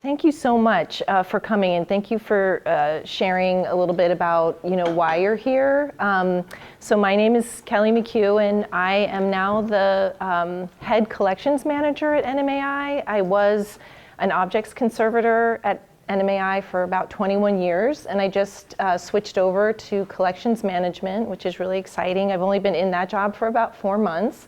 Thank you so much for coming, and thank you for sharing a little bit about why you're here. So my name is Kelly McHugh, and I am now the head collections manager at NMAI. I was an objects conservator at NMAI for about 21 years, and I just switched over to collections management, which is really exciting. I've only been in that job for about 4 months.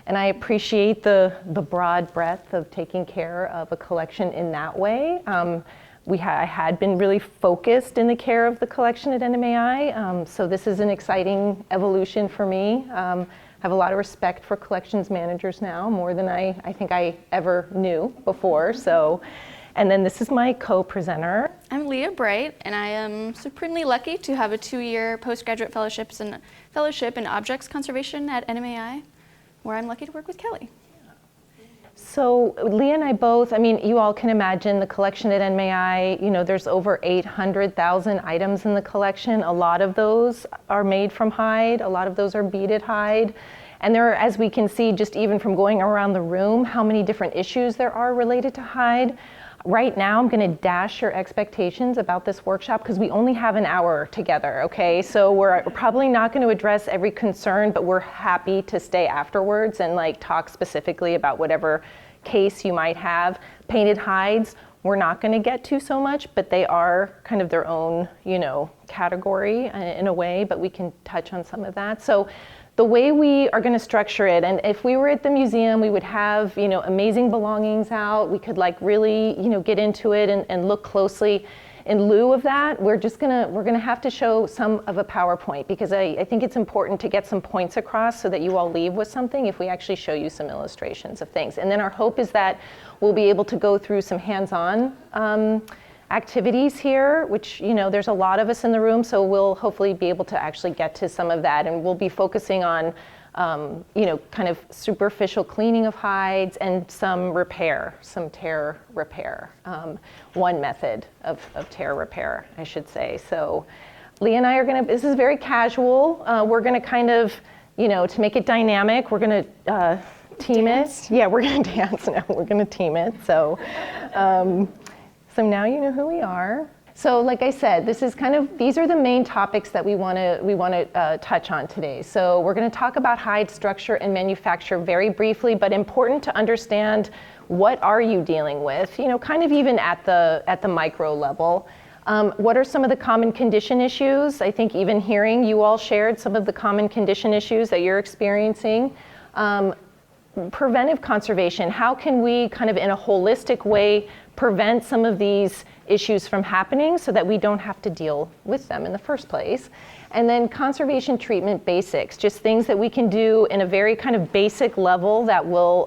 And I appreciate the broad breadth of taking care of a collection in that way. I had been really focused in the care of the collection at NMAI, so this is an exciting evolution for me. I have a lot of respect for collections managers now, more than I think I ever knew before. And then this is my co-presenter. I'm Leah Bright, and I am supremely lucky to have a 2-year postgraduate fellowship in objects conservation at NMAI, where I'm lucky to work with Kelly. So Leah and I both, you all can imagine the collection at NMAI, there's over 800,000 items in the collection. A lot of those are made from hide, a lot of those are beaded hide. And there are, as we can see, just even from going around the room, how many different issues there are related to hide. Right now, I'm going to dash your expectations about this workshop because we only have an hour together, okay? So we're probably not going to address every concern, but we're happy to stay afterwards and talk specifically about whatever case you might have. Painted hides, we're not going to get to so much, but they are kind of their own, category in a way, but we can touch on some of that. So the way we are going to structure it, and if we were at the museum, we would have amazing belongings out. We could really get into it and look closely. In lieu of that, we're gonna have to show some of a PowerPoint because I think it's important to get some points across so that you all leave with something if we actually show you some illustrations of things. And then our hope is that we'll be able to go through some hands-on activities here, which there's a lot of us in the room, so we'll hopefully be able to actually get to some of that, and we'll be focusing on kind of superficial cleaning of hides and some tear repair. One method of tear repair, I should say. So Leah and I this is very casual. We're gonna kind of, to make it dynamic, we're gonna team it. Yeah, we're gonna dance now, we're gonna team it. So now you know who we are. So like I said, these are the main topics that we want to touch on today. So we're going to talk about hide structure and manufacture very briefly, but important to understand what are you dealing with, kind of even at the micro level. What are some of the common condition issues? I think even hearing you all shared some of the common condition issues that you're experiencing. Preventive conservation, how can we kind of in a holistic way prevent some of these issues from happening so that we don't have to deal with them in the first place? And then conservation treatment basics, just things that we can do in a very kind of basic level that will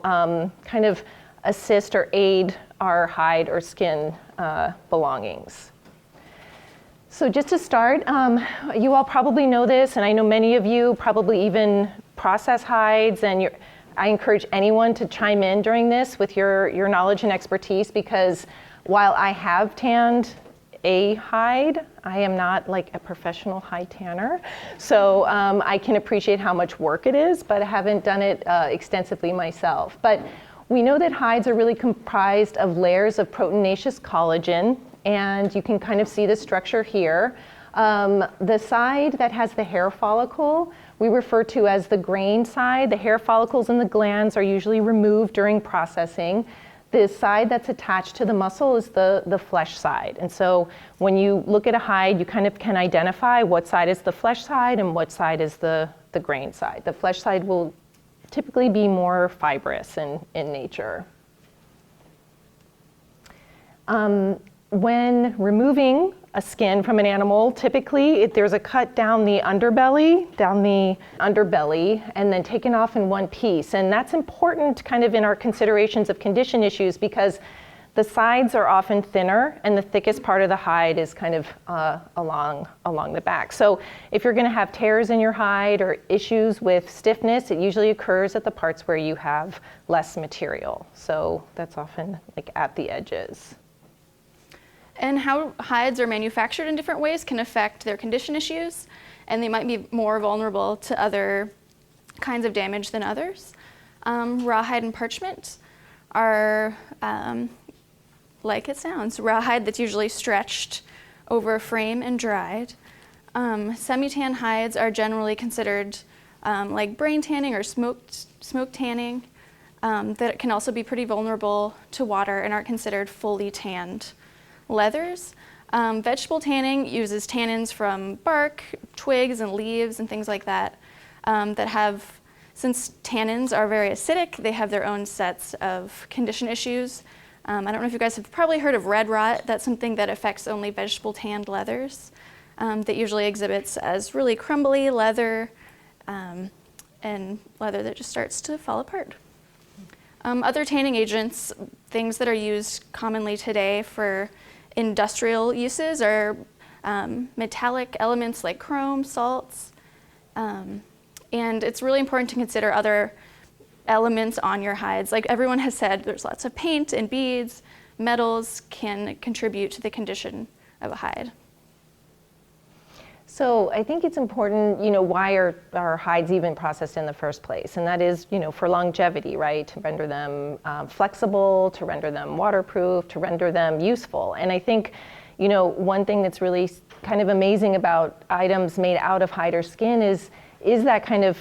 kind of assist or aid our hide or skin belongings. So just to start, you all probably know this, and I know many of you probably even process hides, and I encourage anyone to chime in during this with your knowledge and expertise, because while I have tanned a hide, I am not a professional hide tanner. So I can appreciate how much work it is, but I haven't done it extensively myself. But we know that hides are really comprised of layers of proteinaceous collagen, and you can kind of see the structure here. The side that has the hair follicle, we refer to as the grain side. The hair follicles and the glands are usually removed during processing. The side that's attached to the muscle is the flesh side. And so when you look at a hide, you kind of can identify what side is the flesh side and what side is the grain side. The flesh side will typically be more fibrous in nature. When removing a skin from an animal, typically there's a cut down the underbelly, and then taken off in one piece. And that's important kind of in our considerations of condition issues because the sides are often thinner and the thickest part of the hide is kind of along the back. So if you're gonna have tears in your hide or issues with stiffness, it usually occurs at the parts where you have less material. So that's often at the edges. And how hides are manufactured in different ways can affect their condition issues, and they might be more vulnerable to other kinds of damage than others. Rawhide and parchment are like it sounds, raw hide that's usually stretched over a frame and dried. Semi-tan hides are generally considered like brain tanning or smoke tanning that can also be pretty vulnerable to water and aren't considered fully tanned leathers. Vegetable tanning uses tannins from bark, twigs, and leaves and things like that since tannins are very acidic, they have their own sets of condition issues. I don't know if you guys have probably heard of red rot. That's something that affects only vegetable tanned leathers that usually exhibits as really crumbly leather and leather that just starts to fall apart. Other tanning agents, things that are used commonly today for industrial uses are metallic elements like chrome, salts, and it's really important to consider other elements on your hides. Like everyone has said, there's lots of paint and beads. Metals can contribute to the condition of a hide. So I think it's important, why are our hides even processed in the first place? And that is, for longevity, right? To render them flexible, to render them waterproof, to render them useful. And I think, one thing that's really kind of amazing about items made out of hide or skin is that kind of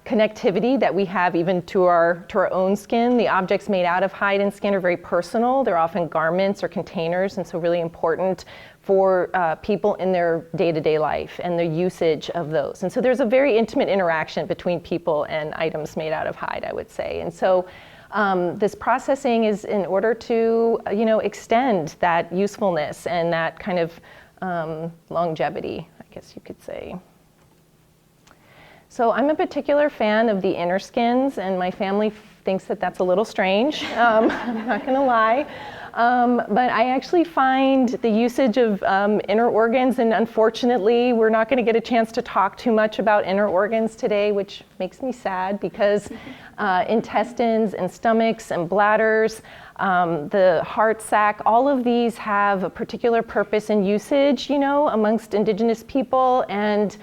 connectivity that we have even to our own skin. The objects made out of hide and skin are very personal. They're often garments or containers, and so really important for people in their day-to-day life and the usage of those. And so there's a very intimate interaction between people and items made out of hide, I would say. And so this processing is in order to, extend that usefulness and that kind of longevity, I guess you could say. So I'm a particular fan of the inner skins, and my family thinks that that's a little strange. I'm not going to lie. But I actually find the usage of inner organs, and unfortunately, we're not going to get a chance to talk too much about inner organs today, which makes me sad because intestines and stomachs and bladders, the heart sac, all of these have a particular purpose and usage, amongst indigenous people, and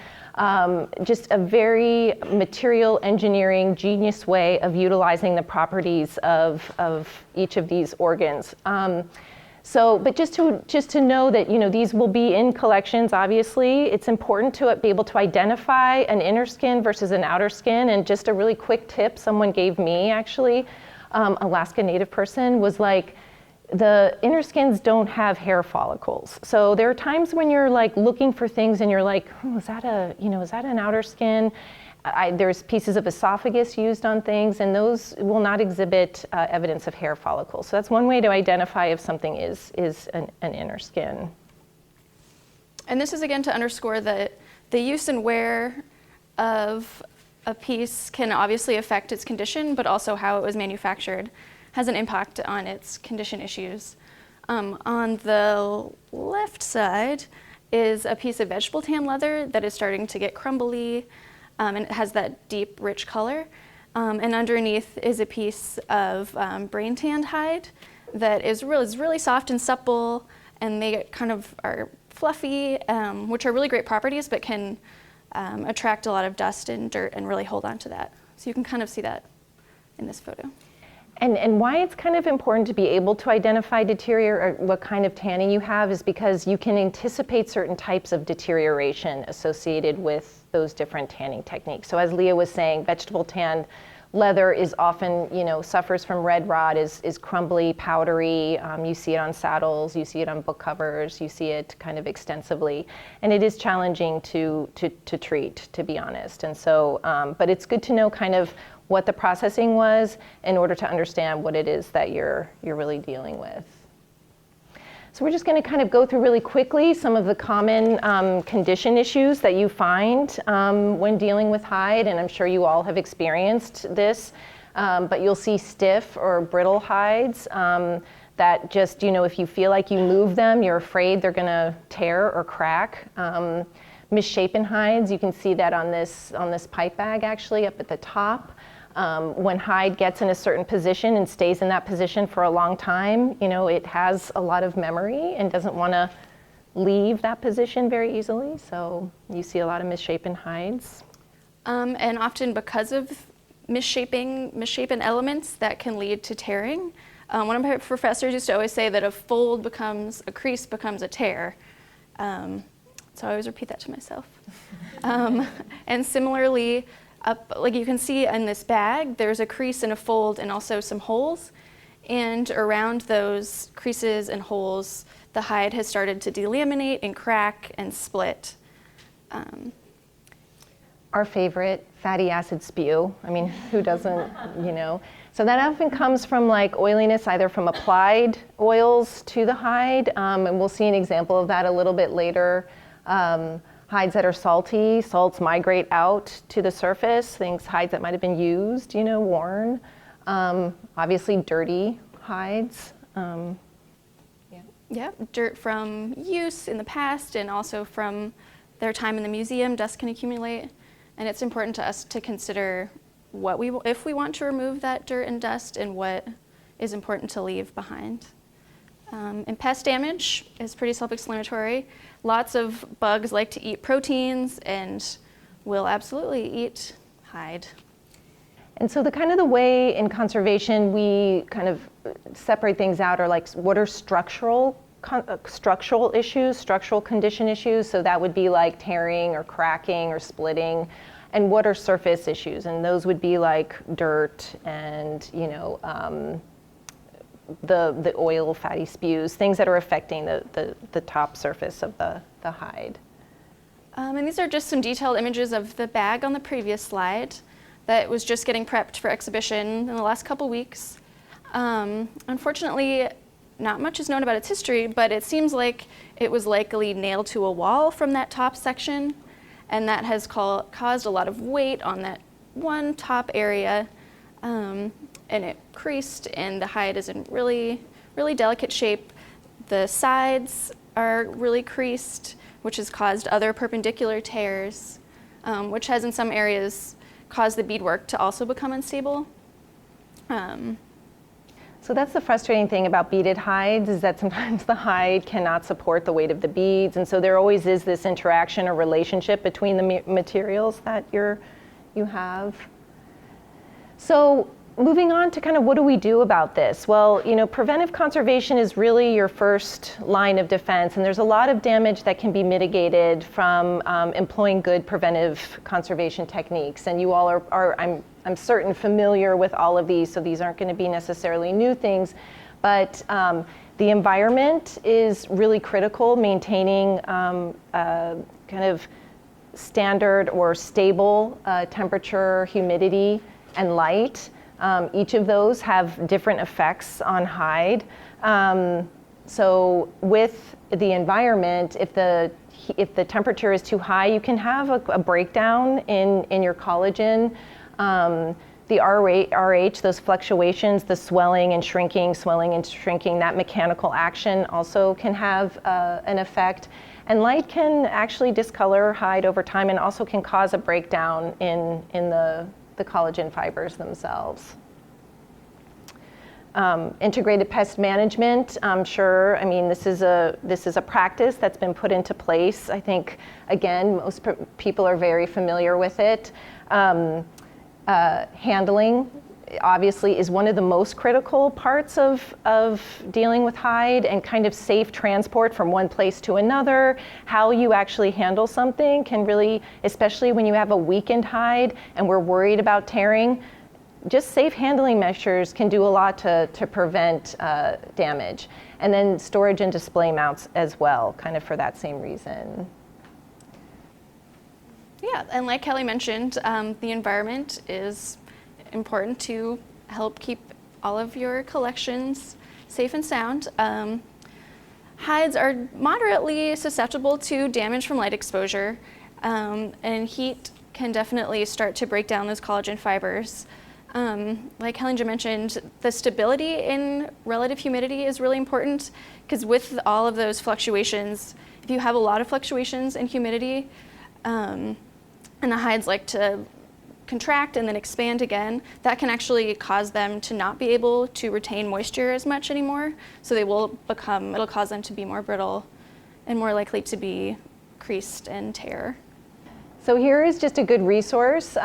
just a very material engineering genius way of utilizing the properties of each of these organs. But just to know that these will be in collections. Obviously, it's important to be able to identify an inner skin versus an outer skin. And just a really quick tip someone gave me, actually, Alaska Native person, was like, the inner skins don't have hair follicles. So there are times when you're like looking for things and you're like, is that an outer skin? There's pieces of esophagus used on things, and those will not exhibit evidence of hair follicles. So that's one way to identify if something is an inner skin. And this is again to underscore that the use and wear of a piece can obviously affect its condition, but also how it was manufactured has an impact on its condition issues. On the left side is a piece of vegetable tan leather that is starting to get crumbly, and it has that deep, rich color. And underneath is a piece of brain tanned hide that is really soft and supple, and they kind of are fluffy, which are really great properties, but can attract a lot of dust and dirt and really hold on to that. So you can kind of see that in this photo. And why it's kind of important to be able to identify deterioration or what kind of tanning you have is because you can anticipate certain types of deterioration associated with those different tanning techniques. So as Leah was saying, vegetable tanned leather is often, suffers from red rot, is crumbly, powdery. You see it on saddles, you see it on book covers, you see it kind of extensively. And it is challenging to treat, to be honest. And so, but it's good to know kind of what the processing was in order to understand what it is that you're really dealing with. So we're just going to kind of go through really quickly some of the common condition issues that you find when dealing with hide, and I'm sure you all have experienced this, but you'll see stiff or brittle hides that just, if you feel like you move them, you're afraid they're going to tear or crack. Misshapen hides, you can see that on this pipe bag actually up at the top. When hide gets in a certain position and stays in that position for a long time, it has a lot of memory and doesn't want to leave that position very easily. So you see a lot of misshapen hides. And often because of misshapen elements that can lead to tearing, One of my professors used to always say that a fold becomes, a crease becomes a tear. So I always repeat that to myself. And similarly, like you can see in this bag, there's a crease and a fold and also some holes. And around those creases and holes, the hide has started to delaminate and crack and split. Our favorite, fatty acid spew. I mean, who doesn't, you know? So that often comes from like oiliness, either from applied oils to the hide, and we'll see an example of that a little bit later. Hides that are salty, salts migrate out to the surface, hides that might have been used, you know, worn. Obviously dirty hides. Yeah, dirt from use in the past and also from their time in the museum, dust can accumulate. And it's important to us to consider if we want to remove that dirt and dust and what is important to leave behind. And pest damage is pretty self-explanatory. Lots of bugs like to eat proteins and will absolutely eat hide. And so the way in conservation we kind of separate things out are like, what are structural issues, structural condition issues? So that would be like tearing or cracking or splitting. And what are surface issues? And those would be like dirt and, you know, the oil, fatty spews, things that are affecting the top surface of the hide. And these are just some detailed images of the bag on the previous slide that was just getting prepped for exhibition in the last couple weeks. Unfortunately, not much is known about its history, but it seems like it was likely nailed to a wall from that top section, and that has caused a lot of weight on that one top area, and it creased, and the hide is in really, really delicate shape. The sides are really creased, which has caused other perpendicular tears, which has in some areas caused the beadwork to also become unstable. So that's the frustrating thing about beaded hides, is that sometimes the hide cannot support the weight of the beads, and so there always is this interaction or relationship between the materials that you have. So moving on to kind of what do we do about this? Well, you know, preventive conservation is really your first line of defense, and there's a lot of damage that can be mitigated from employing good preventive conservation techniques. And you all are I'm certain, familiar with all of these, so these aren't going to be necessarily new things. But the environment is really critical, maintaining kind of standard or stable temperature, humidity, and light. Each of those have different effects on hide. So with the environment, if the temperature is too high, you can have a breakdown in your collagen. The RH, those fluctuations, the swelling and shrinking, that mechanical action also can have an effect. And light can actually discolor hide over time and also can cause a breakdown in the collagen fibers themselves. Integrated pest management, sure. I mean, this is a practice that's been put into place. I think, again, most people are very familiar with it. Handling, obviously, is one of the most critical parts of dealing with hide, and kind of safe transport from one place to another. How you actually handle something can really, especially when you have a weakened hide and we're worried about tearing, just safe handling measures can do a lot to prevent damage. And then storage and display mounts as well, kind of for that same reason. Yeah, and like Kelly mentioned, the environment is important to help keep all of your collections safe and sound. Hides are moderately susceptible to damage from light exposure, and heat can definitely start to break down those collagen fibers. Like Helen mentioned, the stability in relative humidity is really important, because with all of those fluctuations, if you have a lot of fluctuations in humidity, and the hides like to contract and then expand again, that can actually cause them to not be able to retain moisture as much anymore. So it'll cause them to be more brittle and more likely to be creased and tear. So here is just a good resource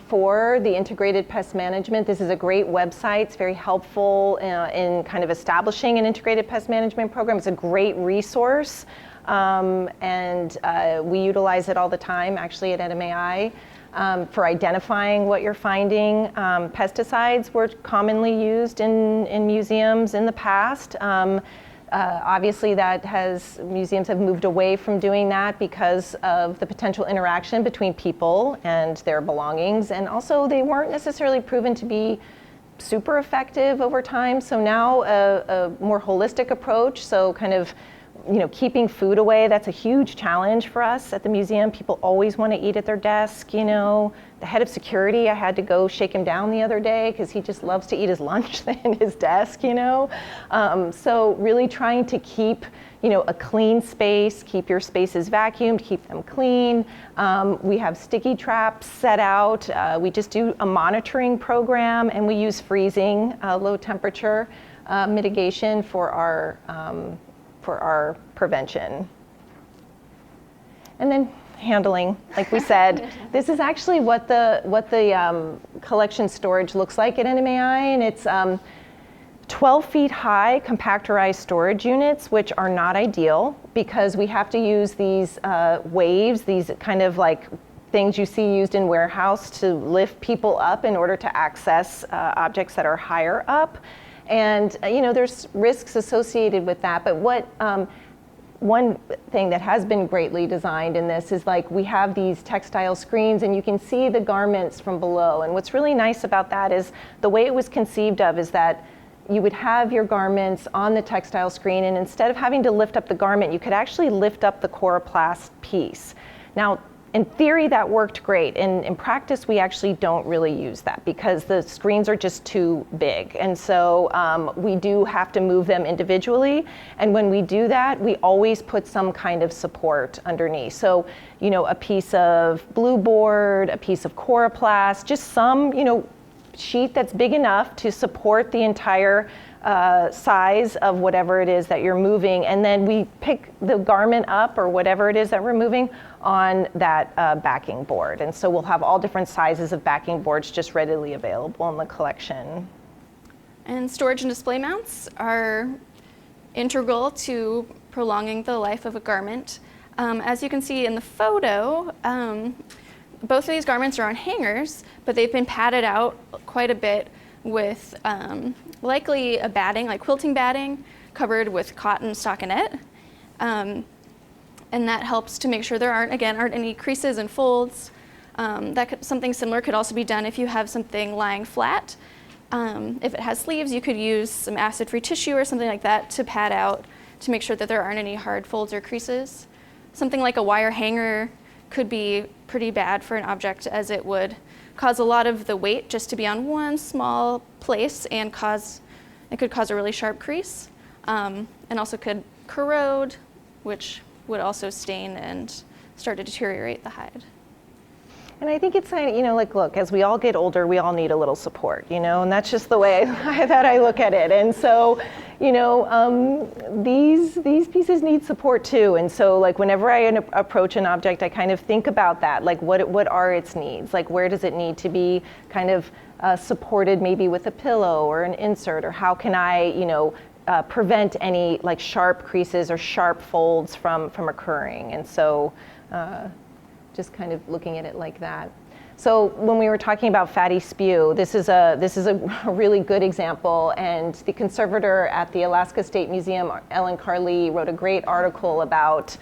for the integrated pest management. This is a great website. It's very helpful in kind of establishing an integrated pest management program. It's a great resource, and we utilize it all the time, actually, at NMAI. For identifying what you're finding. Pesticides were commonly used in museums in the past. Obviously museums have moved away from doing that because of the potential interaction between people and their belongings, and also they weren't necessarily proven to be super effective over time. So now a more holistic approach, so kind of keeping food away, that's a huge challenge for us at the museum. People always want to eat at their desk, The head of security, I had to go shake him down the other day because he just loves to eat his lunch in his desk, So really trying to keep, a clean space, keep your spaces vacuumed, keep them clean. We have sticky traps set out. We just do a monitoring program, and we use freezing, low temperature mitigation for our prevention. And then handling, like we said, this is actually what the collection storage looks like at NMAI, and it's 12 feet high compactorized storage units, which are not ideal because we have to use these waves, these kind of like things you see used in warehouse to lift people up in order to access objects that are higher up. And there's risks associated with that, but one thing that has been greatly designed in this is like we have these textile screens and you can see the garments from below. And what's really nice about that is the way it was conceived of is that you would have your garments on the textile screen, and instead of having to lift up the garment, you could actually lift up the coroplast piece. Now, in theory, that worked great. In practice, we actually don't really use that because the screens are just too big. And so we do have to move them individually. And when we do that, we always put some kind of support underneath. So, a piece of blue board, a piece of coroplast, just some, sheet that's big enough to support the entire size of whatever it is that you're moving, and then we pick the garment up or whatever it is that we're moving on that backing board. And so we'll have all different sizes of backing boards just readily available in the collection. And storage and display mounts are integral to prolonging the life of a garment. As you can see in the photo, both of these garments are on hangers, but they've been padded out quite a bit with likely a batting, like quilting batting, covered with cotton stockinette. And that helps to make sure there aren't any creases and folds. Something similar could also be done if you have something lying flat. If it has sleeves, you could use some acid-free tissue or something like that to pad out to make sure that there aren't any hard folds or creases. Something like a wire hanger could be pretty bad for an object, as it would cause a lot of the weight just to be on one small place and it could cause a really sharp crease, and also could corrode, which would also stain and start to deteriorate the hide. And I think it's look, as we all get older, we all need a little support, and that's just the way that I look at it. And so, these pieces need support too. And so, like, whenever I approach an object, I kind of think about that, like, what are its needs? Like, where does it need to be kind of supported, maybe with a pillow or an insert, or how can I, prevent any like sharp creases or sharp folds from occurring? And so, just kind of looking at it like that. So when we were talking about fatty spew, this is a really good example, and the conservator at the Alaska State Museum, Ellen Carlee, wrote a great article about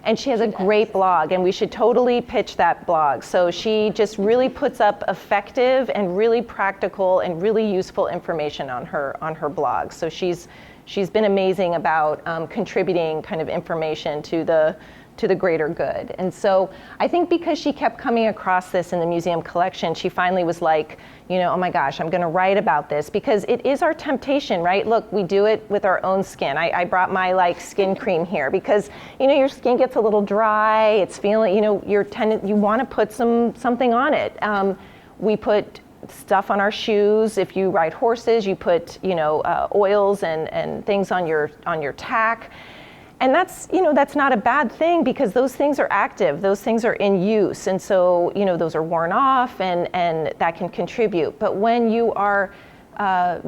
and she has a great blog, and we should totally pitch that blog. So she just really puts up effective and really practical and really useful information on her blog. So she's been amazing about contributing kind of information to the greater good. And so I think because she kept coming across this in the museum collection, she finally was like, oh my gosh, I'm gonna write about this, because it is our temptation, right? Look, we do it with our own skin. I brought my skin cream here because, your skin gets a little dry, it's feeling, you wanna put something on it. We put stuff on our shoes. If you ride horses, you put, oils and things on your tack. And that's, that's not a bad thing because those things are active, those things are in use. And so, those are worn off and that can contribute. But when you are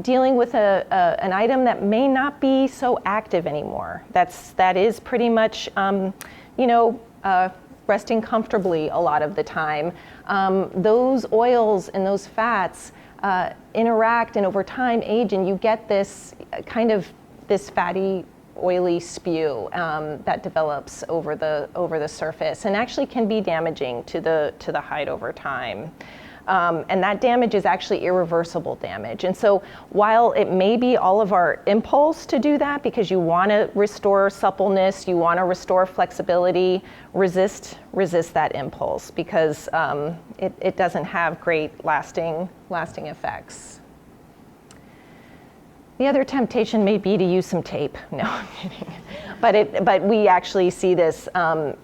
dealing with an item that may not be so active anymore, that is pretty much, resting comfortably a lot of the time. Those oils and those fats interact and over time age, and you get this this fatty, oily spew that develops over the surface, and actually can be damaging to the hide over time. And that damage is actually irreversible damage. And so while it may be all of our impulse to do that because you want to restore suppleness, you want to restore flexibility, resist that impulse because it doesn't have great lasting effects. The other temptation may be to use some tape. No, I'm kidding. But we actually see this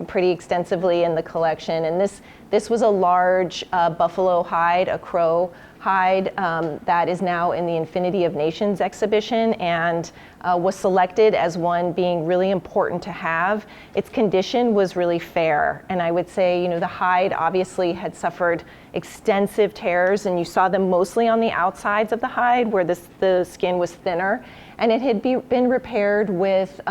pretty extensively in the collection. And this was a large buffalo hide, a crow hide, that is now in the Infinity of Nations exhibition and was selected as one being really important to have. Its condition was really fair. And I would say, the hide obviously had suffered extensive tears, and you saw them mostly on the outsides of the hide where the skin was thinner. And it had been repaired with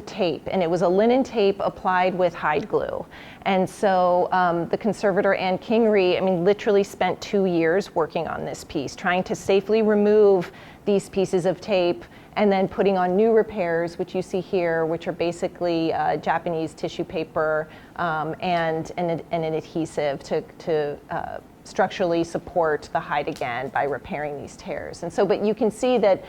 tape, and it was a linen tape applied with hide glue. And so the conservator, Ann Kingery, literally spent 2 years working on this piece, trying to safely remove these pieces of tape and then putting on new repairs, which you see here, which are basically Japanese tissue paper and an adhesive to structurally support the hide again by repairing these tears. And so, but you can see that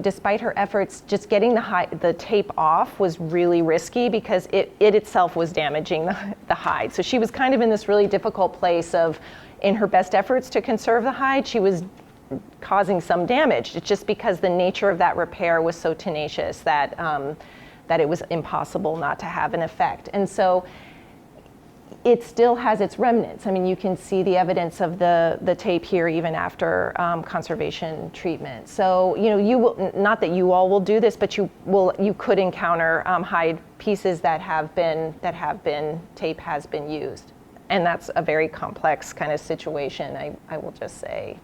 despite her efforts, just getting the tape off was really risky because it itself was damaging the hide. So she was kind of in this really difficult place of, in her best efforts to conserve the hide, she was causing some damage. It's just because the nature of that repair was so tenacious that it was impossible not to have an effect. And so it still has its remnants. You can see the evidence of the tape here even after conservation treatment. So, you will, not that you all will do this, but you could encounter hide pieces that tape has been used. And that's a very complex kind of situation, I will just say.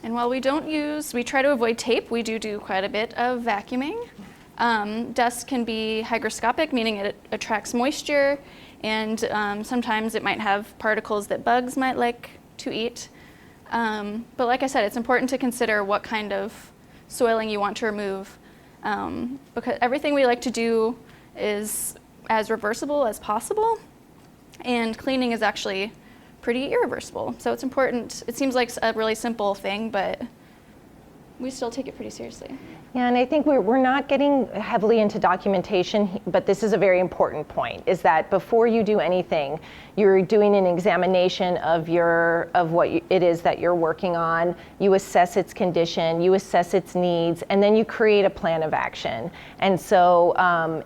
And while we try to avoid tape, we do quite a bit of vacuuming. Dust can be hygroscopic, meaning it attracts moisture, and sometimes it might have particles that bugs might like to eat. But like I said, it's important to consider what kind of soiling you want to remove, because everything we like to do is as reversible as possible, and cleaning is actually pretty irreversible. So it's important. It seems like a really simple thing, but we still take it pretty seriously. Yeah, and I think we're not getting heavily into documentation, but this is a very important point, is that before you do anything, you're doing an examination of what it is that you're working on. You assess its condition, you assess its needs, and then you create a plan of action. And so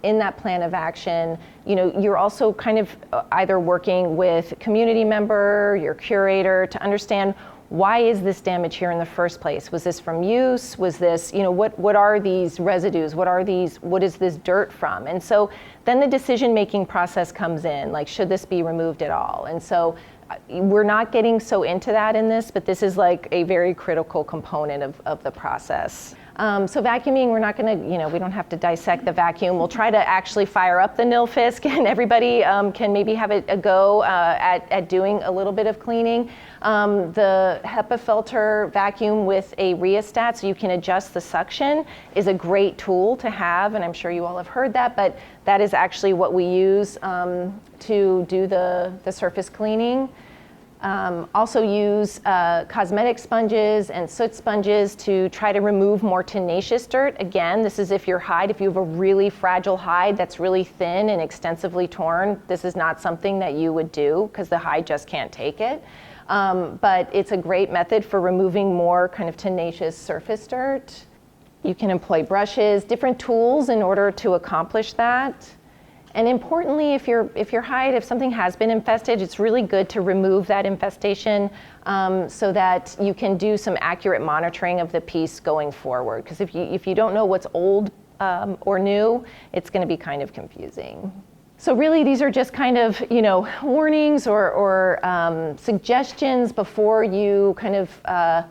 in that plan of action, you're also kind of either working with a community member, your curator, to understand, why is this damage here in the first place? Was this from use? Was this, what are these residues? What is this dirt from? And so then the decision-making process comes in, like, should this be removed at all? And so we're not getting so into that in this, but this is like a very critical component of the process. So vacuuming, we're not going to, we don't have to dissect the vacuum. We'll try to actually fire up the Nilfisk, and everybody can maybe have a go at doing a little bit of cleaning. The HEPA filter vacuum with a rheostat, so you can adjust the suction, is a great tool to have, and I'm sure you all have heard that, but that is actually what we use to do the surface cleaning. Also use cosmetic sponges and soot sponges to try to remove more tenacious dirt. Again, this is if you have a really fragile hide that's really thin and extensively torn, this is not something that you would do because the hide just can't take it. But it's a great method for removing more kind of tenacious surface dirt. You can employ brushes, different tools in order to accomplish that. And importantly, if something has been infested, it's really good to remove that infestation so that you can do some accurate monitoring of the piece going forward. Because if you don't know what's old or new, it's going to be kind of confusing. So really, these are just kind of, warnings or suggestions before you kind of,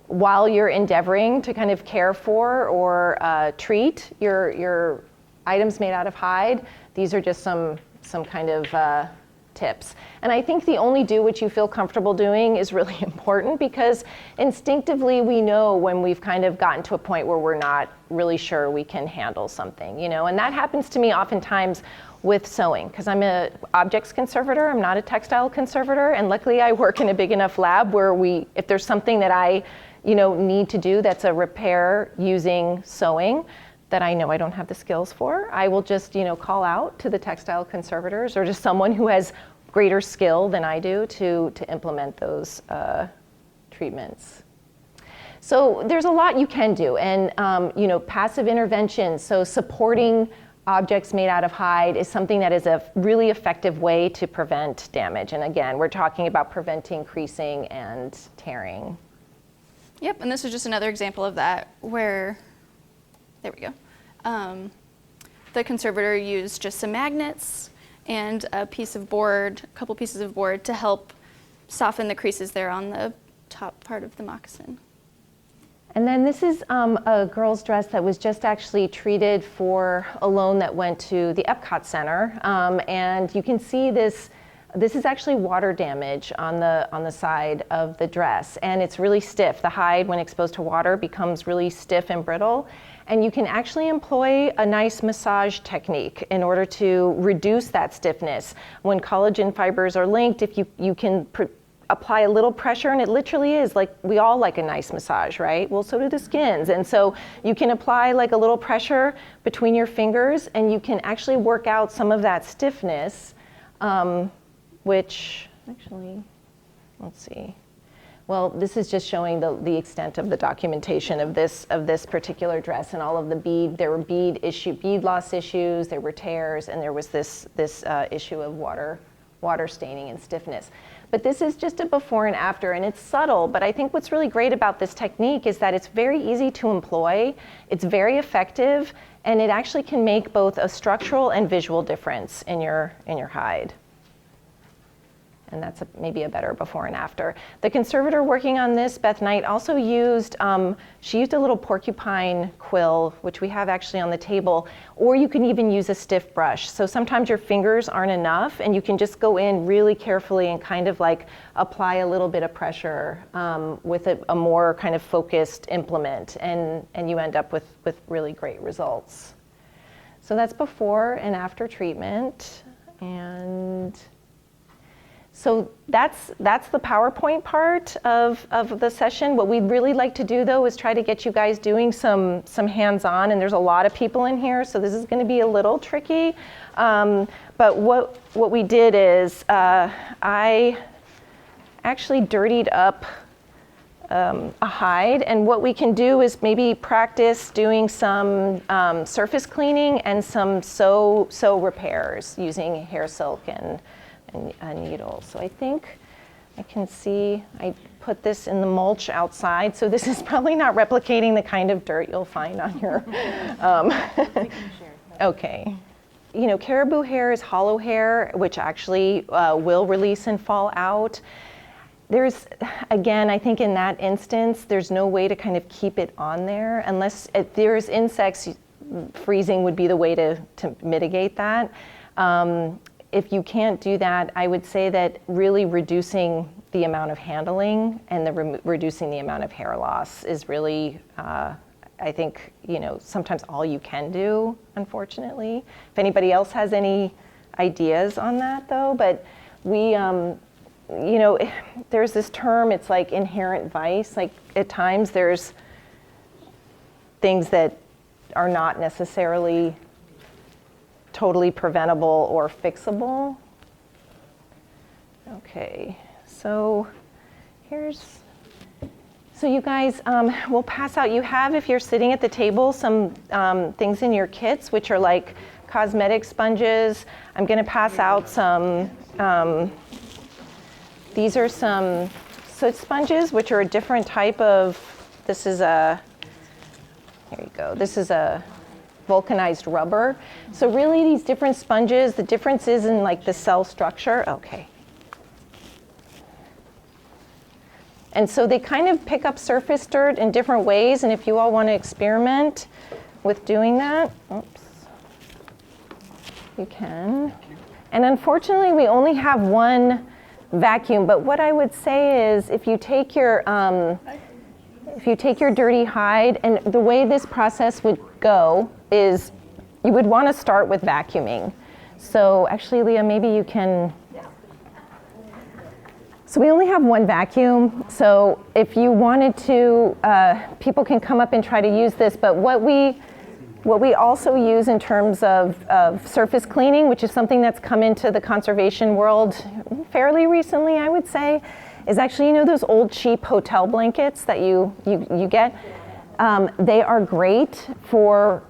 while you're endeavoring to kind of care for or treat your items made out of hide. These are just some kind of tips. And I think the only do what you feel comfortable doing is really important, because instinctively we know when we've kind of gotten to a point where we're not really sure we can handle something, and that happens to me oftentimes with sewing, because I'm an objects conservator, I'm not a textile conservator, and luckily I work in a big enough lab where if there's something that I need to do that's a repair using sewing that I know I don't have the skills for, I will just call out to the textile conservators or to someone who has greater skill than I do to implement those treatments. So there's a lot you can do, and passive interventions, so supporting objects made out of hide is something that is a really effective way to prevent damage. And again, we're talking about preventing creasing and tearing. Yep, and this is just another example of that where, there we go. The conservator used just some magnets and a couple pieces of board to help soften the creases there on the top part of the moccasin. And then this is a girl's dress that was just actually treated for a loan that went to the Epcot Center. And you can see this is actually water damage on the side of the dress. And it's really stiff. The hide, when exposed to water, becomes really stiff and brittle. And you can actually employ a nice massage technique in order to reduce that stiffness. When collagen fibers are linked, if you can apply a little pressure, and it literally is like, we all like a nice massage, right? Well, so do the skins. And so you can apply like a little pressure between your fingers, and you can actually work out some of that stiffness, which actually, let's see. Well, this is just showing the extent of the documentation of this particular dress, and all of the there were bead loss issues, there were tears, and there was this issue of water staining and stiffness. But this is just a before and after, and it's subtle, but I think what's really great about this technique is that it's very easy to employ, it's very effective, and it actually can make both a structural and visual difference in your hide. And that's maybe a better before and after. The conservator working on this, Beth Knight, also used, she used a little porcupine quill, which we have actually on the table, or you can even use a stiff brush. So sometimes your fingers aren't enough, and you can just go in really carefully and kind of like apply a little bit of pressure with a more kind of focused implement, and you end up with really great results. So that's before and after treatment. And so that's the PowerPoint part of the session. What we'd really like to do, though, is try to get you guys doing some hands-on, and there's a lot of people in here, so this is going to be a little tricky. But what we did is I actually dirtied up a hide, and what we can do is maybe practice doing some surface cleaning and some sew repairs using hair silk and a needle. So I think I can see I put this in the mulch outside, so this is probably not replicating the kind of dirt you'll find on your okay. Caribou hair is hollow hair, which actually will release and fall out. There's, again, I think in that instance, there's no way to kind of keep it on there unless if there's insects. Freezing would be the way to mitigate that. If you can't do that, I would say that really reducing the amount of handling and reducing the amount of hair loss is really, I think, sometimes all you can do, unfortunately. If anybody else has any ideas on that, though, but we, there's this term, it's like inherent vice. Like at times there's things that are not necessarily totally preventable or fixable. Okay, so you guys, we'll pass out. You have, if you're sitting at the table, some things in your kits, which are like cosmetic sponges. I'm gonna pass out some, these are some soot sponges, which are a different type of, here you go. This is a vulcanized rubber. So really these different sponges, the difference is in like the cell structure. Okay. And so they kind of pick up surface dirt in different ways, and if you all want to experiment with doing that, oops, you can. And unfortunately, we only have one vacuum, but what I would say is if you take your dirty hide, and the way this process would go is you would want to start with vacuuming. So actually, Leah, maybe you can. So we only have one vacuum, so if you wanted to, people can come up and try to use this, but what we also use in terms of surface cleaning, which is something that's come into the conservation world fairly recently, I would say, is actually, you know, those old cheap hotel blankets that you get? They are great for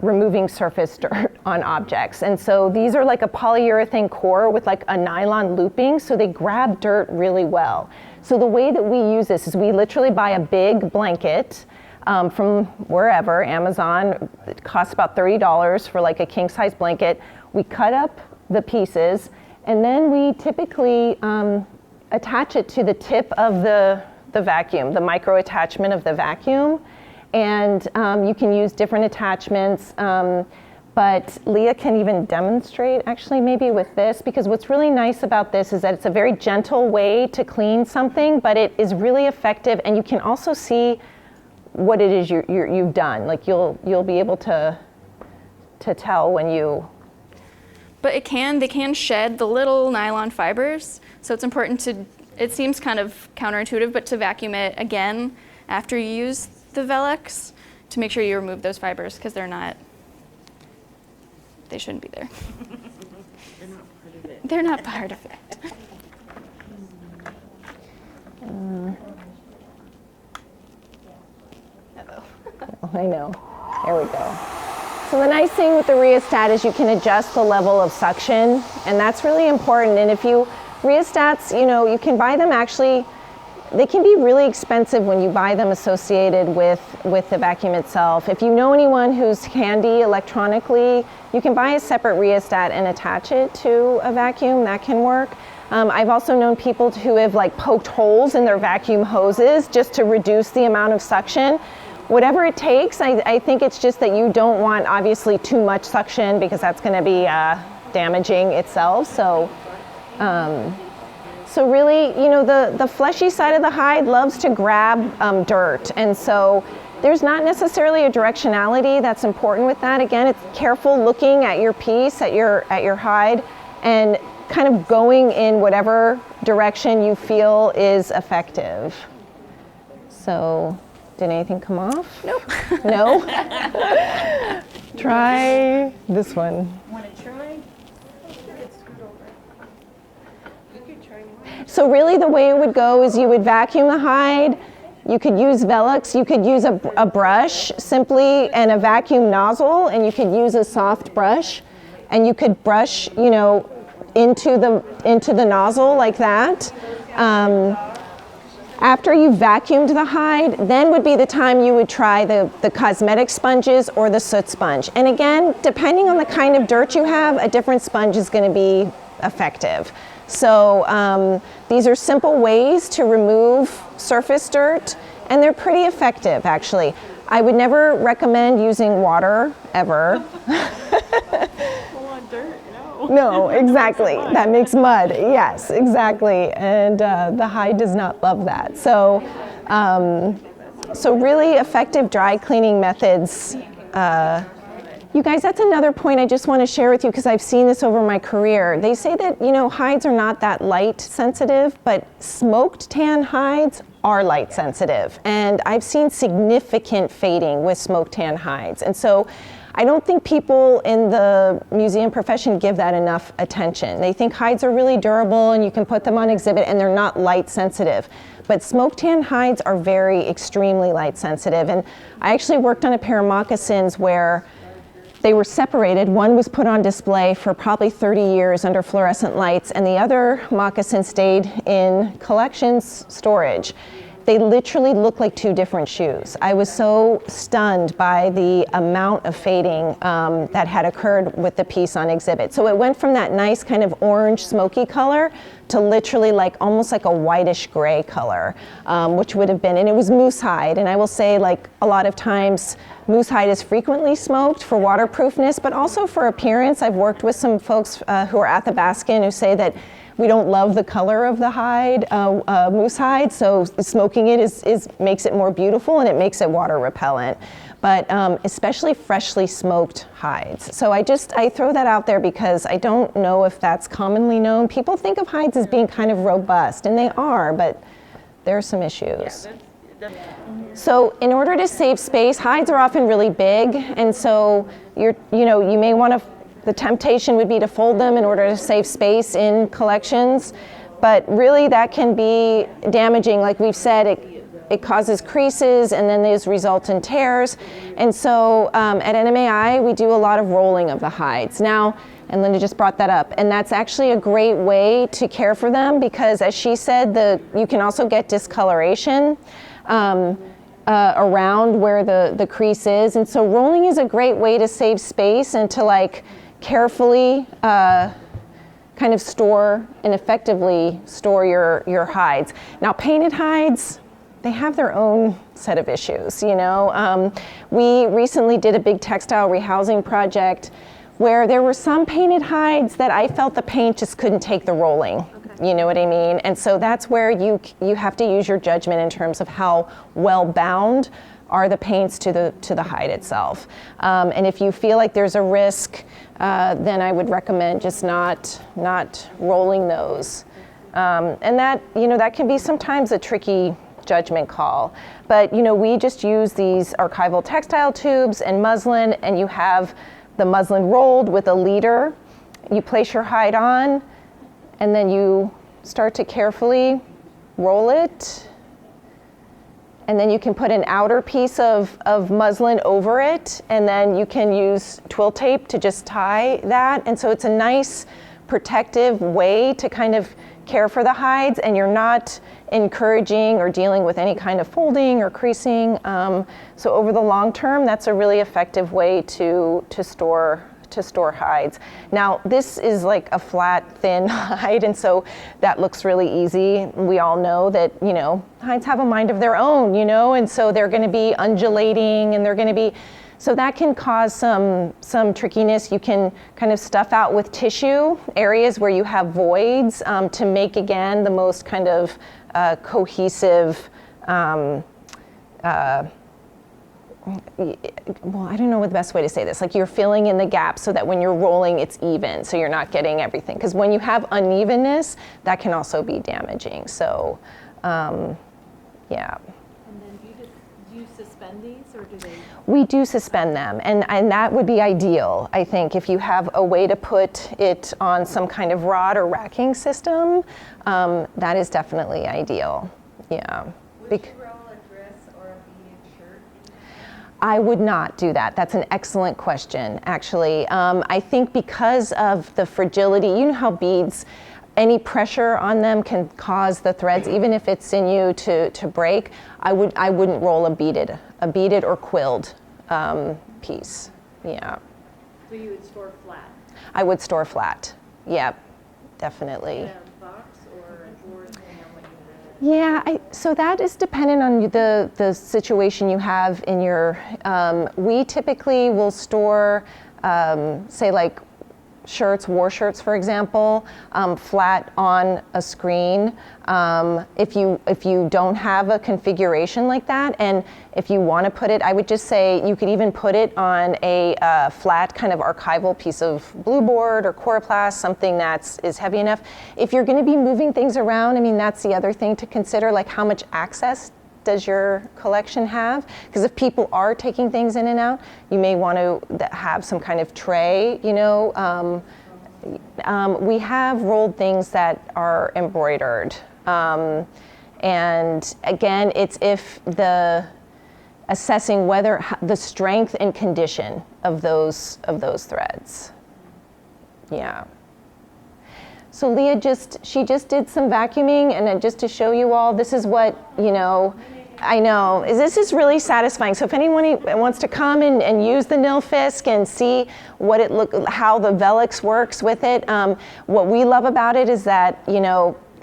removing surface dirt on objects. And so these are like a polyurethane core with like a nylon looping, so they grab dirt really well. So the way that we use this is we literally buy a big blanket from wherever, Amazon. It costs about $30 for like a king size blanket. We cut up the pieces, and then we typically attach it to the tip of the vacuum, the micro attachment of the vacuum. And you can use different attachments, but Leah can even demonstrate actually maybe with this, because what's really nice about this is that it's a very gentle way to clean something, but it is really effective, and you can also see what it is you've done. Like you'll be able to tell when you. But they can shed the little nylon fibers, so it's important to, it seems kind of counterintuitive, but to vacuum it again after you use the Velux to make sure you remove those fibers, because they shouldn't be there. They're not part of it. I know. There we go. So the nice thing with the rheostat is you can adjust the level of suction, and that's really important. And if rheostats, you know, you can buy them actually. They can be really expensive when you buy them associated with the vacuum itself. If you know anyone who's handy electronically, you can buy a separate rheostat and attach it to a vacuum. That can work. I've also known people who have like poked holes in their vacuum hoses just to reduce the amount of suction. Whatever it takes, I think it's just that you don't want obviously too much suction, because that's going to be damaging itself. So really, you know, the fleshy side of the hide loves to grab dirt, and so there's not necessarily a directionality that's important with that. Again, it's careful looking at your piece, at your hide, and kind of going in whatever direction you feel is effective. So, did anything come off? Nope. No? Try this one. Want to try? So really the way it would go is you would vacuum the hide, you could use Velux, you could use a brush simply and a vacuum nozzle, and you could use a soft brush, and you could brush, you know, into the nozzle like that. After you vacuumed the hide, then would be the time you would try the cosmetic sponges or the soot sponge. And again, depending on the kind of dirt you have, a different sponge is going to be effective. So these are simple ways to remove surface dirt, and they're pretty effective actually. I would never recommend using water ever. No, exactly. That makes mud. Yes, exactly. And the hide does not love that. So, so really effective dry cleaning methods. You guys, that's another point I just want to share with you, because I've seen this over my career. They say that, you know, hides are not that light sensitive, but smoked tan hides are light sensitive. And I've seen significant fading with smoked tan hides. And so I don't think people in the museum profession give that enough attention. They think hides are really durable and you can put them on exhibit and they're not light sensitive. But smoked tan hides are extremely light sensitive. And I actually worked on a pair of moccasins where they were separated. One was put on display for probably 30 years under fluorescent lights, and the other moccasin stayed in collections storage. they literally look like two different shoes. I was so stunned by the amount of fading that had occurred with the piece on exhibit. So it went from that nice kind of orange smoky color to literally like almost like a whitish gray color, which would have been, and it was moose hide. And I will say, like, a lot of times moose hide is frequently smoked for waterproofness, but also for appearance. I've worked with some folks who are Athabascan who say that we don't love the color of the hide, moose hide, so smoking it makes it more beautiful, and it makes it water repellent. But especially freshly smoked hides. So I throw that out there because I don't know if that's commonly known. People think of hides as being kind of robust, and they are, but there are some issues. So in order to save space, hides are often really big, and so you may want to, the temptation would be to fold them in order to save space in collections, but really that can be damaging. Like we've said, it causes creases, and then these result in tears. And so at NMAI, we do a lot of rolling of the hides. Now, and Linda just brought that up, and that's actually a great way to care for them because, as she said, you can also get discoloration around where the crease is. And so rolling is a great way to save space and to like carefully kind of store and effectively store your hides. Now, painted hides, they have their own set of issues, you know. We recently did a big textile rehousing project where there were some painted hides that I felt the paint just couldn't take the rolling. Okay. You know what I mean? And so that's where you have to use your judgment in terms of how well bound are the paints to the hide itself. And if you feel like there's a risk, then I would recommend just not rolling those. And that can be sometimes a tricky judgment call. But we just use these archival textile tubes and muslin, and you have the muslin rolled with a leader. You place your hide on, and then you start to carefully roll it. And then you can put an outer piece of muslin over it, and then you can use twill tape to just tie that. And so it's a nice protective way to kind of care for the hides, and you're not encouraging or dealing with any kind of folding or creasing. So over the long term, that's a really effective way to store hides. Now, this is like a flat, thin hide, and so that looks really easy. We all know that, hides have a mind of their own, and so they're going to be undulating, and they're going to be, so that can cause some trickiness. You can kind of stuff out with tissue areas where you have voids to make, again, the most kind of cohesive, well, I don't know what the best way to say this. Like, you're filling in the gaps so that when you're rolling, it's even, so you're not getting everything. Because when you have unevenness, that can also be damaging. So, yeah. And then do you suspend these, or do they? We do suspend them, and that would be ideal, I think, if you have a way to put it on some kind of rod or racking system. That is definitely ideal. Yeah. Would you roll a dress or a beaded shirt? I would not do that. That's an excellent question, actually. I think because of the fragility, you know how beads, any pressure on them can cause the threads, even if it's sinew, to break. I wouldn't roll a beaded or quilled piece. Yeah. So you would store flat? I would store flat. Yep, definitely. In a box or a drawer, depending on what you read? Yeah, so that is dependent on the situation you have in your, we typically will store, say like shirts, war shirts, for example, flat on a screen. If you don't have a configuration like that, and if you want to put it, I would just say you could even put it on a flat kind of archival piece of blue board or coroplast, something is heavy enough. If you're going to be moving things around, I mean, that's the other thing to consider, like how much access does your collection have? Because if people are taking things in and out, you may want to have some kind of tray, we have rolled things that are embroidered. And again, it's assessing whether the strength and condition of those threads. Yeah. So Leah she just did some vacuuming, and just to show you all, this is what, I know, this is really satisfying. So if anyone wants to come and use the Nilfisk and see how the Velux works with it, what we love about it is that,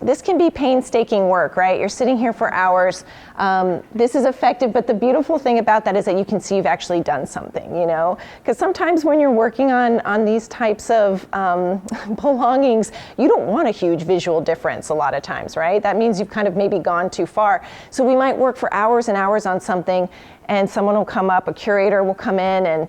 this can be painstaking work, right? You're sitting here for hours. This is effective, but the beautiful thing about that is that you can see you've actually done something, Because sometimes when you're working on these types of belongings, you don't want a huge visual difference a lot of times, right? That means you've kind of maybe gone too far. So we might work for hours and hours on something, and someone will come up, a curator will come in, and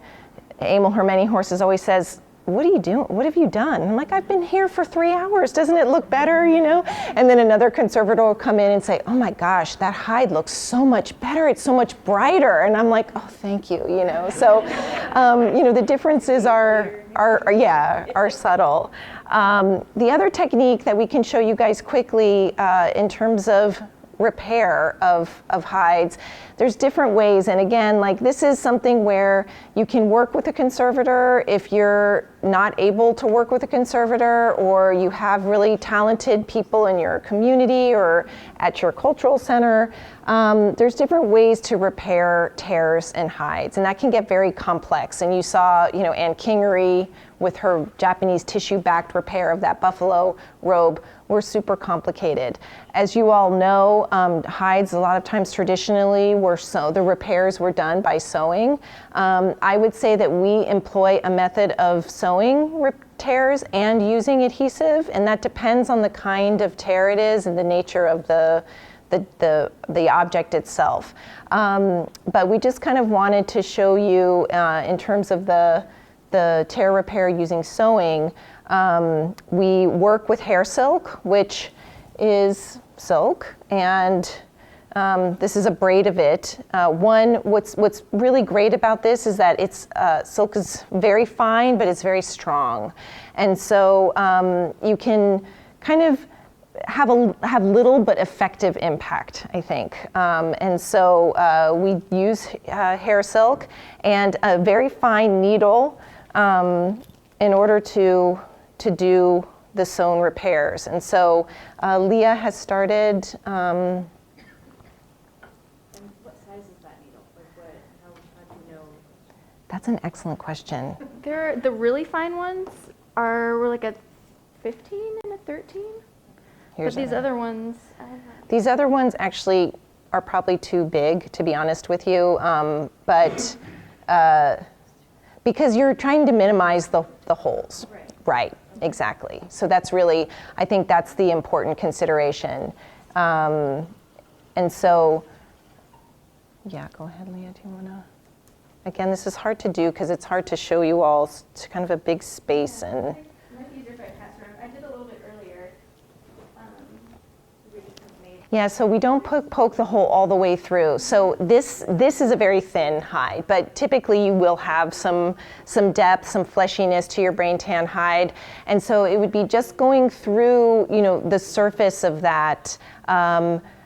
Emil Horses always says, what are you doing? What have you done? And I'm like, I've been here for 3 hours. Doesn't it look better, And then another conservator will come in and say, oh my gosh, that hide looks so much better. It's so much brighter. And I'm like, oh, thank you, So, the differences are subtle. The other technique that we can show you guys quickly in terms of repair of hides, there's different ways, and again, this is something where you can work with a conservator if you're not able to work with a conservator, or you have really talented people in your community or at your cultural center. There's different ways to repair tears in hides, and that can get very complex. And you saw, Ann Kingery with her Japanese tissue-backed repair of that buffalo robe were super complicated. As you all know, hides a lot of times traditionally the repairs were done by sewing. I would say that we employ a method of sewing tears and using adhesive, and that depends on the kind of tear it is and the nature of the object itself. But we just kind of wanted to show you in terms of the tear repair using sewing. We work with hair silk, which is silk, and this is a braid of it. What's really great about this is that silk is very fine, but it's very strong, and so you can kind of have little but effective impact, I think. And so we use hair silk and a very fine needle in order to do the sewn repairs. And so Leah has started. And what size is that needle? How do you know? That's an excellent question. The really fine ones were like a 15 and a 13. But these other ones, These other ones actually are probably too big, to be honest with you. But because you're trying to minimize the holes. Right, exactly. So that's really, I think that's the important consideration. And so, yeah, go ahead, Leah, do you want to? Again, this is hard to do because it's hard to show you all to kind of a big space. And it might be easier if I pass around. I did a little bit earlier. yeah, so we don't poke the hole all the way through. So this is a very thin hide, but typically you will have some depth, some fleshiness to your brain tan hide, and so it would be just going through, the surface of that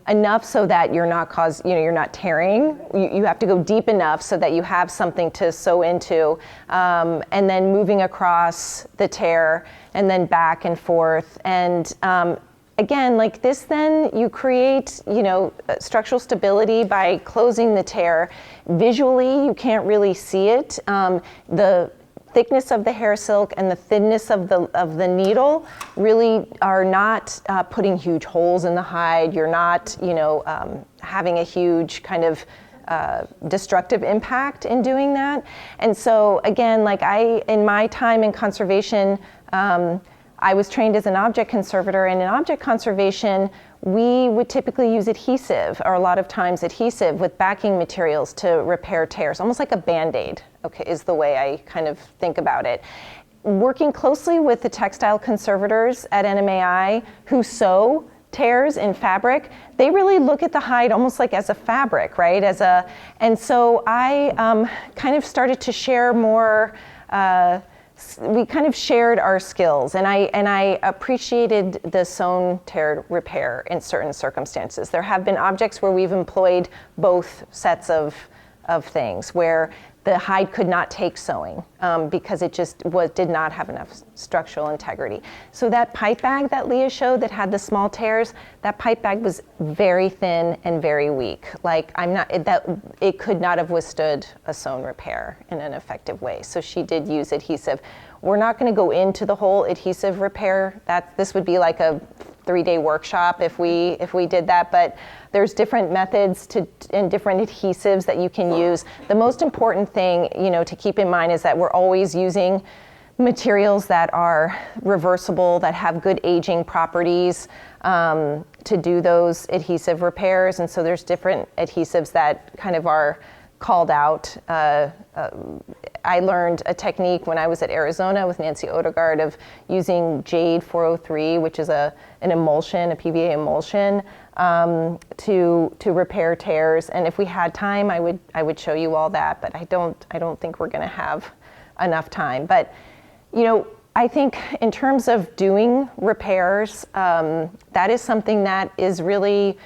enough so that you're not tearing. You have to go deep enough so that you have something to sew into, and then moving across the tear, and then back and forth, and again, like this, then you create, structural stability by closing the tear. Visually, you can't really see it. The thickness of the hair silk and the thinness of the needle really are not putting huge holes in the hide. You're not, having a huge kind of destructive impact in doing that. And so again, like in my time in conservation, I was trained as an object conservator, and in object conservation, we would typically use adhesive, or a lot of times adhesive with backing materials to repair tears, almost like a Band-Aid, is the way I kind of think about it. Working closely with the textile conservators at NMAI who sew tears in fabric, they really look at the hide almost like as a fabric, right? And so I kind of started to share more. We kind of shared our skills, and I appreciated the sewn tear repair in certain circumstances. There have been objects where we've employed both sets of things, where the hide could not take sewing because it just did not have enough structural integrity. So that pipe bag that Leah showed that had the small tears, that pipe bag was very thin and very weak. Like it could not have withstood a sewn repair in an effective way. So she did use adhesive. We're not going to go into the whole adhesive repair. This would be like a 3-day workshop if we did that, but there's different methods and different adhesives that you can use. The most important thing, to keep in mind is that we're always using materials that are reversible, that have good aging properties to do those adhesive repairs. And so there's different adhesives that kind of are called out. I learned a technique when I was at Arizona with Nancy Odegaard of using Jade 403, which is an emulsion, a PVA emulsion, to repair tears. And if we had time, I would show you all that, but I don't think we're going to have enough time. But I think in terms of doing repairs, that is something that is really,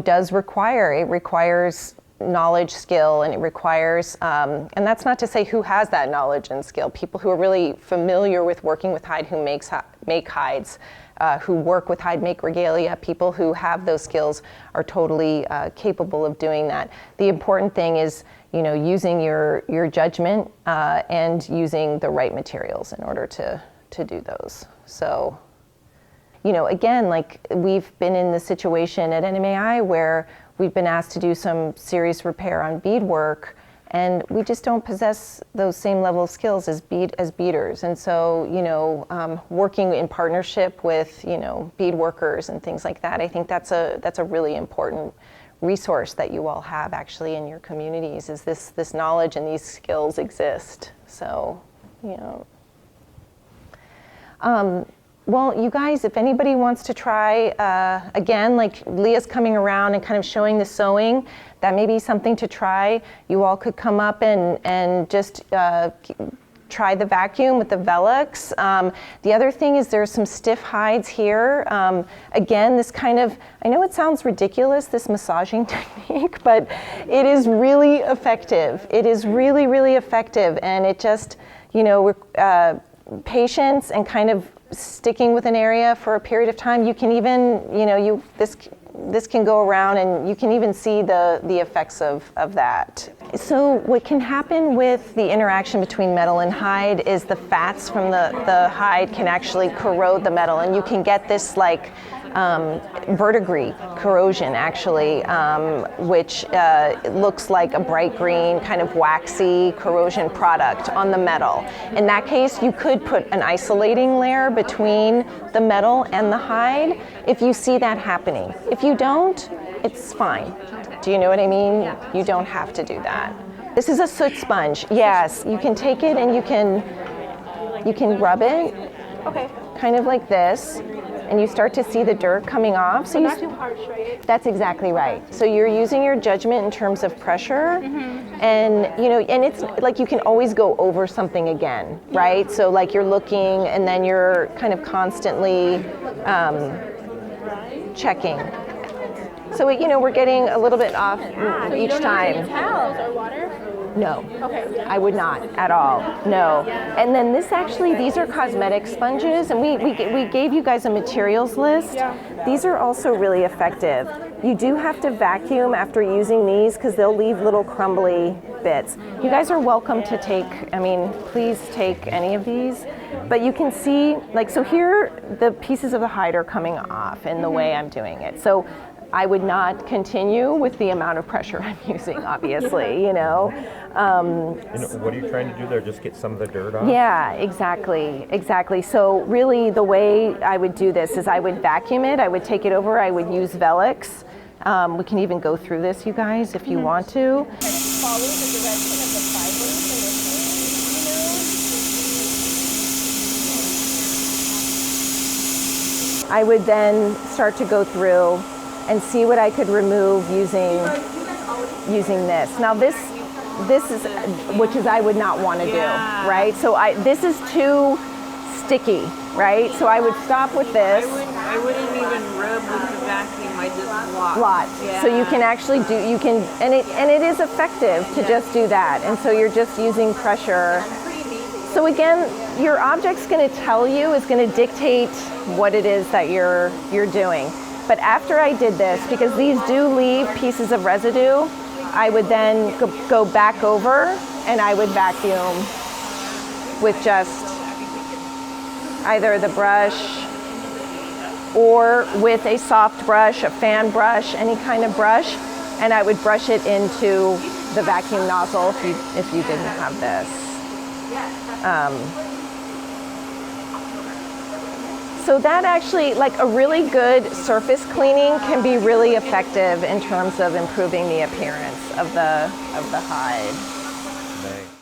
does requires knowledge, skill, and it requires, and that's not to say who has that knowledge and skill, people who are really familiar with working with hide, who make hides, who work with hide, make regalia, people who have those skills are totally capable of doing that. The important thing is, using your judgment and using the right materials in order to do those. So, again, like we've been in the situation at NMAI where we've been asked to do some serious repair on beadwork, and we just don't possess those same level of skills as beaders. And so, working in partnership with, bead workers and things like that, I think that's a really important resource that you all have actually in your communities, is this knowledge and these skills exist. So, well, you guys, if anybody wants to try, again, like Leah's coming around and kind of showing the sewing, that may be something to try. You all could come up and just try the vacuum with the Velux. The other thing is there's some stiff hides here. Again, this kind of, I know it sounds ridiculous, this massaging technique, but it is really effective. It is really, really effective. And it just, patience and kind of sticking with an area for a period of time, you can even, this can go around and you can even see the effects of that. So what can happen with the interaction between metal and hide is the fats from the hide can actually corrode the metal, and you can get this like verdigris corrosion actually, which looks like a bright green kind of waxy corrosion product on the metal. In that case, you could put an isolating layer between the metal and the hide if you see that happening. If you don't, it's fine. Do you know what I mean? Yeah. You don't have to do that. This is a soot sponge. Yes, you can take it and you can rub it. Okay. Kind of like this. And you start to see the dirt coming off. So not too harsh, right? That's exactly right. So you're using your judgment in terms of pressure, and and it's like you can always go over something again, right? So like you're looking, and then you're kind of constantly checking. So we're getting a little bit off each time. Towels or water? No. Okay. I would not at all. No. And then these are cosmetic sponges, and we gave you guys a materials list. These are also really effective. You do have to vacuum after using these because they'll leave little crumbly bits. You guys are welcome to please take any of these. But you can see, so here the pieces of the hide are coming off in the way I'm doing it. So I would not continue with the amount of pressure I'm using, obviously, What are you trying to do there? Just get some of the dirt off? Yeah, exactly. So really the way I would do this is I would vacuum it, I would take it over, I would use Velux. We can even go through this, you guys, if you want to. Follow the direction of the fibers in the I would then start to go through and see what I could remove using this. Now this is, which is I would not want to do, right? So this is too sticky, right? So I would stop with this. I wouldn't even rub with the vacuum. I just blot. Lot. Yeah. So you can actually do, and it is effective to just do that. And so you're just using pressure. So again, your object's going to tell you, is going to dictate what it is that you're doing. But after I did this, because these do leave pieces of residue, I would then go back over and I would vacuum with just either the brush or with a soft brush, a fan brush, any kind of brush, and I would brush it into the vacuum nozzle if you didn't have this. So that actually, like a really good surface cleaning can be really effective in terms of improving the appearance of the hide. Nice.